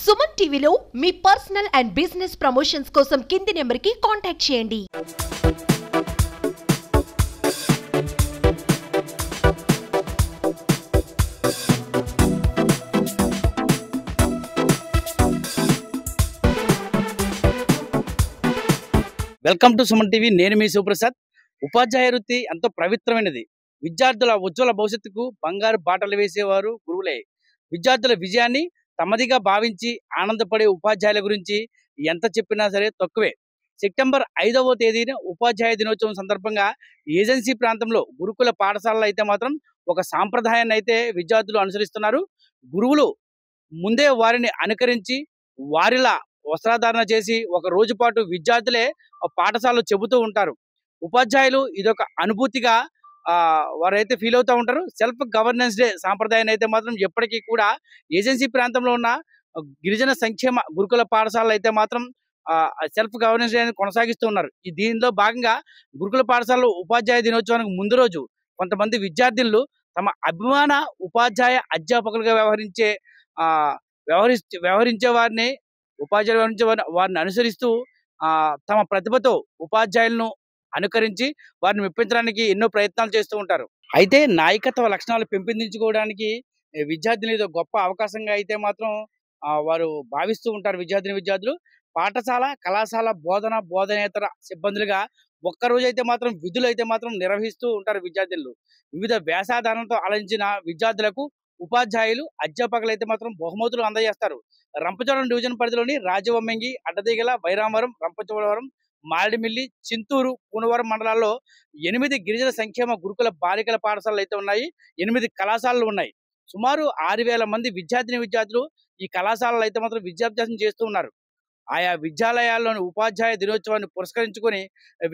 సుమన్ టీవీలో మీ personal and business promotions కోసం కింది నెంబర్కి కాంటాక్ట్ చేయండి. Welcome to Suman TV. నేను మీ సుప్రసాద్. ఉపాధ్యాయ వృత్తి ఎంతో పవిత్రమైనది. విద్యార్థుల ఉజ్వల భవిష్యత్తుకు బంగారు బాటలు వేసేవారు గురువులే. విద్యార్థుల విజయాన్ని తమదిగా భావించి ఆనందపడే ఉపాధ్యాయుల గురించి ఎంత చెప్పినా సరే తక్కువే. సెప్టెంబర్ 5వ తేదీన ఉపాధ్యాయ దినోత్సవం సందర్భంగా ఏజెన్సీ ప్రాంతంలో గురుకుల పాఠశాలలో అయితే మాత్రం ఒక సాంప్రదాయాన్ని అయితే విద్యార్థులు అనుసరిస్తున్నారు. గురువులు ముందే వారిని అనుకరించి వారిలా వస్త్రధారణ చేసి ఒక రోజు పాటు విద్యార్థులే పాఠశాలలో చెబుతూ ఉంటారు. ఉపాధ్యాయులు ఇదొక అనుభూతిగా వారైతే ఫీల్ అవుతూ ఉంటారు. సెల్ఫ్ గవర్నెన్స్ డే సాంప్రదాయాన్ని అయితే మాత్రం ఎప్పటికీ కూడా ఏజెన్సీ ప్రాంతంలో ఉన్న గిరిజన సంక్షేమ గురుకుల పాఠశాలలు అయితే మాత్రం సెల్ఫ్ గవర్నెన్స్ డే కొనసాగిస్తూ ఉన్నారు. దీనిలో భాగంగా గురుకుల పాఠశాలలో ఉపాధ్యాయ దినోత్సవానికి ముందు రోజు కొంతమంది విద్యార్థులు తమ అభిమాన ఉపాధ్యాయ అధ్యాపకులుగా వ్యవహరించే వారిని ఉపాధ్యాయులు వ్యవహరించే వారిని అనుసరిస్తూ తమ ప్రతిభతో ఉపాధ్యాయులను అనుకరించి వారిని మెప్పించడానికి ఎన్నో ప్రయత్నాలు చేస్తూ ఉంటారు. అయితే నాయకత్వ లక్షణాలు పెంపొందించుకోవడానికి విద్యార్థులు ఇది గొప్ప అవకాశంగా అయితే మాత్రం వారు భావిస్తూ ఉంటారు. విద్యార్థులు పాఠశాల కళాశాల బోధనేతర సిబ్బందులుగా ఒక్కరోజు అయితే మాత్రం విధులు అయితే మాత్రం నిర్వహిస్తూ ఉంటారు. విద్యార్థులు వివిధ వ్యాసాధారణతో అలరించిన విద్యార్థులకు ఉపాధ్యాయులు అధ్యాపకులు అయితే మాత్రం బహుమతులు అందజేస్తారు. రంపచోడవరం డివిజన్ పరిధిలోని రాజవొమ్మంగి, అడ్డదిగల, వైరామవరం, రంపచోడవరం, మారేడుమిల్లి, చింతూరు, పూనవరం మండలాల్లో 8 గిరిజన సంక్షేమ గురుకుల బాలికల పాఠశాలలు అయితే ఉన్నాయి. 8 కళాశాలలు ఉన్నాయి. సుమారు 6,000 మంది విద్యార్థులు ఈ కళాశాలలో అయితే మాత్రం విద్యాభ్యాసం చేస్తూ ఉన్నారు. ఆయా విద్యాలయాల్లోని ఉపాధ్యాయ దినోత్సవాన్ని పురస్కరించుకొని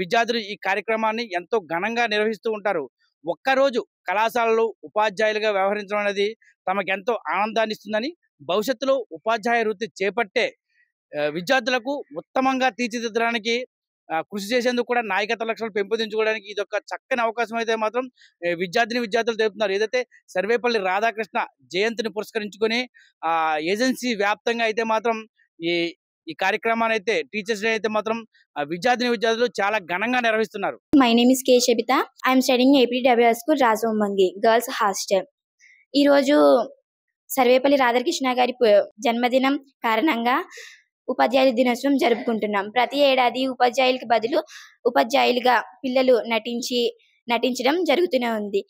విద్యార్థులు ఈ కార్యక్రమాన్ని ఎంతో ఘనంగా నిర్వహిస్తూ ఉంటారు. ఒక్కరోజు కళాశాలలో ఉపాధ్యాయులుగా వ్యవహరించడం అనేది తమకెంతో ఆనందాన్ని ఇస్తుందని, భవిష్యత్తులో ఉపాధ్యాయ వృత్తి చేపట్టే విద్యార్థులకు ఉత్తమంగా తీర్చిదిద్దడానికి కృషి చేసేందుకు కూడా నాయకత్వ లక్షణాలు పెంపొందించుకోవడానికి ఇది ఒక చక్కని అవకాశం అయితే మాత్రం విద్యార్థులు తెలుపుతున్నారు. ఏదైతే సర్వేపల్లి రాధాకృష్ణ జయంతిని పురస్కరించుకొని ఏజెన్సీ వ్యాప్తంగా అయితే మాత్రం ఈ కార్యక్రమాన్ని అయితే టీచర్స్ డే అయితే మాత్రం విద్యార్థులు చాలా ఘనంగా నిర్వహిస్తున్నారు. My name is K Sabitha. I'm studying APWR school Rajavommangi girls hostel. ఈ రోజు సర్వేపల్లి రాధాకృష్ణ గారి జన్మదినం కారణంగా ఉపాధ్యాయుల దినోత్సవం జరుపుకుంటున్నాం. ప్రతి ఏడాది ఉపాధ్యాయులకి బదులు ఉపాధ్యాయులుగా పిల్లలు నటించడం జరుగుతూనే ఉంది.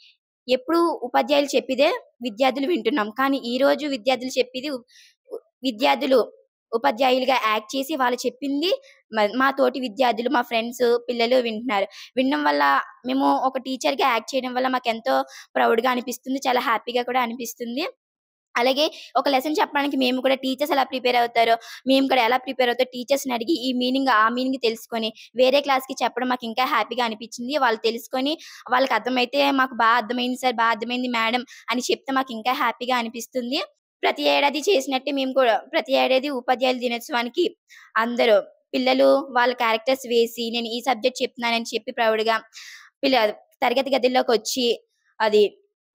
ఎప్పుడు ఉపాధ్యాయులు చెప్పిదే విద్యార్థులు వింటున్నాం. కానీ ఈ రోజు విద్యార్థులు చెప్పిది విద్యార్థులు ఉపాధ్యాయులుగా యాక్ట్ చేసి వాళ్ళు చెప్పింది మా తోటి విద్యార్థులు, మా ఫ్రెండ్స్, పిల్లలు వింటున్నారు. వినడం వల్ల మేము ఒక టీచర్గా యాక్ట్ చేయడం వల్ల మాకు ఎంతో ప్రౌడ్గా అనిపిస్తుంది, చాలా హ్యాపీగా కూడా అనిపిస్తుంది. అలాగే ఒక లెసన్ చెప్పడానికి మేము కూడా టీచర్స్ ఎలా ప్రిపేర్ అవుతారో మేము కూడా ఎలా ప్రిపేర్ అవుతారో టీచర్స్ని అడిగి ఈ మీనింగ్ ఆ మీనింగ్ తెలుసుకొని వేరే క్లాస్కి చెప్పడం మాకు ఇంకా హ్యాపీగా అనిపించింది. వాళ్ళు తెలుసుకొని వాళ్ళకి అర్థమైతే మాకు బాగా అర్థమైంది సార్, బాగా అర్థమైంది మేడం అని చెప్తే మాకు ఇంకా హ్యాపీగా అనిపిస్తుంది. ప్రతి ఏడాది చేసినట్టే మేము కూడా ప్రతి ఏడాది ఉపాధ్యాయుల దినోత్సవానికి అందరూ పిల్లలు వాళ్ళ క్యారెక్టర్స్ వేసి నేను ఈ సబ్జెక్ట్ చెప్తున్నానని చెప్పి ప్రౌడ్గా తరగతి గదిలోకి వచ్చి అది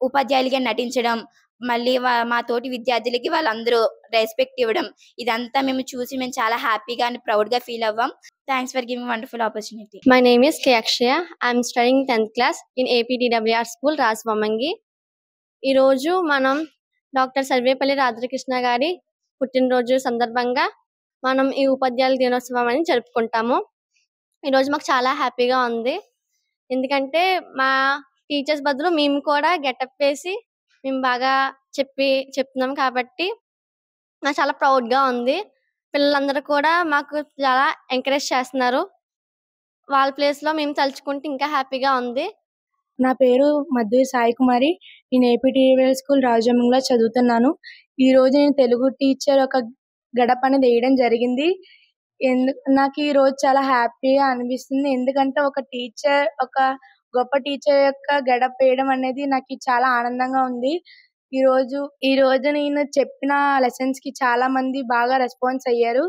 ఉపాధ్యాయులుగా నటించడం, మళ్ళీ మా తోటి విద్యార్థులకి వాళ్ళందరూ రెస్పెక్ట్ ఇవ్వడం, ఇదంతా మేము చూసి మేము చాలా హ్యాపీగా అండ్ ప్రౌడ్గా ఫీల్ అవ్వాం. Thanks for giving wonderful opportunity. My name is K. Akshaya. I am studying 10th class in APDWR School, Rajavommangi. ఈరోజు మనం డాక్టర్ సర్వేపల్లి రాధాకృష్ణ గారి పుట్టినరోజు సందర్భంగా మనం ఈ ఉపాధ్యాయుల దినోత్సవం అని జరుపుకుంటాము. ఈరోజు మాకు చాలా హ్యాపీగా ఉంది. ఎందుకంటే మా టీచర్స్ బదులు మేము కూడా గెటప్ వేసి మేము బాగా చెప్తున్నాం కాబట్టి నాకు చాలా ప్రౌడ్గా ఉంది. పిల్లలందరూ కూడా మాకు చాలా ఎంకరేజ్ చేస్తున్నారు. వాళ్ళ ప్లేస్లో మేము తలుచుకుంటే ఇంకా హ్యాపీగా ఉంది. నా పేరు మధు సాయి కుమారి. నేను ఏపీటీవీఎల్ స్కూల్ రాజమండ్రిలో చదువుతున్నాను. ఈరోజు నేను తెలుగు టీచర్ ఒక గడప అనేది వేయడం జరిగింది. నాకు ఈరోజు చాలా హ్యాపీగా అనిపిస్తుంది. ఎందుకంటే ఒక గొప్ప టీచర్ యొక్క గడప వేయడం అనేది నాకు చాలా ఆనందంగా ఉంది. ఈ రోజు నేను చెప్పిన లెసన్స్ కి చాలా మంది బాగా రెస్పాన్స్ అయ్యారు.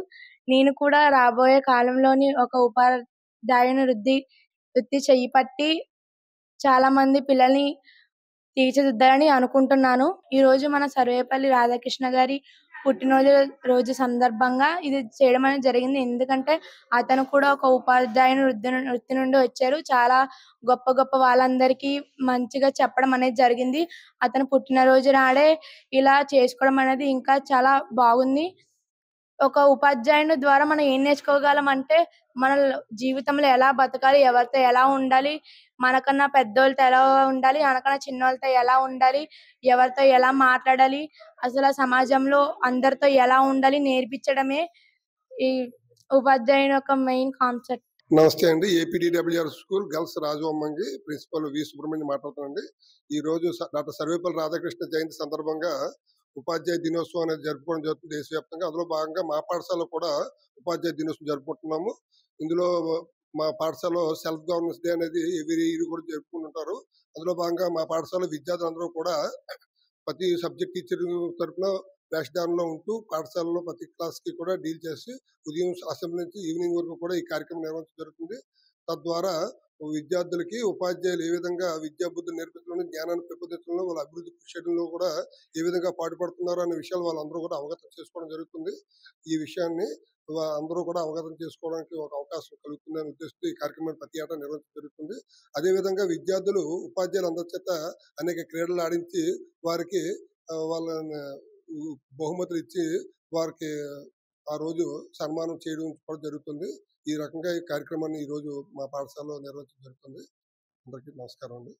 నేను కూడా రాబోయే కాలంలోని ఒక ఉపాధ్యాయుని వృత్తి చేపట్టి చాలా మంది పిల్లల్ని తీర్చిదిద్దాలని అనుకుంటున్నాను. ఈ రోజు మన సర్వేపల్లి రాధాకృష్ణ గారి రోజు సందర్భంగా ఇది చేయడం అనేది జరిగింది. ఎందుకంటే అతను కూడా ఒక ఉపాధ్యాయుని వృత్తి నుండి వచ్చారు. చాలా గొప్ప గొప్ప వాళ్ళందరికీ మంచిగా చెప్పడం అనేది జరిగింది. అతను పుట్టినరోజు నాడే ఇలా చేసుకోవడం అనేది ఇంకా చాలా బాగుంది. ఒక ఉపాధ్యాయుని ద్వారా మనం ఏం నేర్చుకోగలం అంటే మన జీవితంలో ఎలా బతకాలి, ఎవరితో ఎలా ఉండాలి, మనకన్నా పెద్దోళ్ళతో ఎలా ఉండాలి, మనకన్నా చిన్నోళ్ళతో ఎలా ఉండాలి, ఎవరితో ఎలా మాట్లాడాలి, అసలు సమాజంలో అందరితో ఎలా ఉండాలి నేర్పించడమే ఈ ఉపాధ్యాయుని యొక్క మెయిన్ కాన్సెప్ట్. నమస్తే అండి. APDWR school girls Rajavommangi principal V Subrahmanyam మాట్లాడుతానండి. ఈ రోజు డాక్టర్ సర్వేపల్లి రాధాకృష్ణ జయంతి సందర్భంగా ఉపాధ్యాయ దినోత్సవం అనేది జరుపుకోవడం జరుగుతుంది దేశవ్యాప్తంగా. అందులో భాగంగా మా పాఠశాలలో కూడా ఉపాధ్యాయ దినోత్సవం జరుపుకుంటున్నాము. ఇందులో మా పాఠశాలలో సెల్ఫ్ గవర్నెన్స్ డే అనేది ఎవ్రీ ఇయర్ కూడా జరుపుకుంటుంటారు. అందులో భాగంగా మా పాఠశాల విద్యార్థులందరూ కూడా ప్రతి సబ్జెక్ట్ టీచర్ తరఫున వేషధారణలో ఉంటూ పాఠశాలలో ప్రతి క్లాస్ కి కూడా డీల్ చేసి ఉదయం అసెంబ్లీ నుంచి ఈవినింగ్ వరకు కూడా ఈ కార్యక్రమం నిర్వహించడం జరుగుతుంది. తద్వారా విద్యార్థులకి ఉపాధ్యాయులు ఏ విధంగా విద్యా బుద్ధులు నేర్పించడంలో, జ్ఞానాన్ని పెంపొందించడంలో, వాళ్ళ అభివృద్ధి కృషి చేయడంలో కూడా ఏ విధంగా పాటుపడుతున్నారో అనే విషయాలు వాళ్ళందరూ కూడా అవగతం చేసుకోవడం జరుగుతుంది. ఈ విషయాన్ని అందరూ కూడా అవగతం చేసుకోవడానికి ఒక అవకాశం కలుగుతుందనే ఉద్దేశంతో ఈ కార్యక్రమాన్ని ప్రతి ఏటా నిర్వహించడం జరుగుతుంది. అదేవిధంగా విద్యార్థులు ఉపాధ్యాయులు అందరి చేత అనేక క్రీడలు ఆడించి వారికి వాళ్ళని బహుమతులు ఇచ్చి వారికి ఆ రోజు సన్మానం చేయడం కూడా జరుగుతుంది. ఈ రకంగా ఈ కార్యక్రమాన్ని ఈ రోజు మా పాఠశాలలో నిర్వహించడం జరుగుతుంది. అందరికీ నమస్కారం అండి.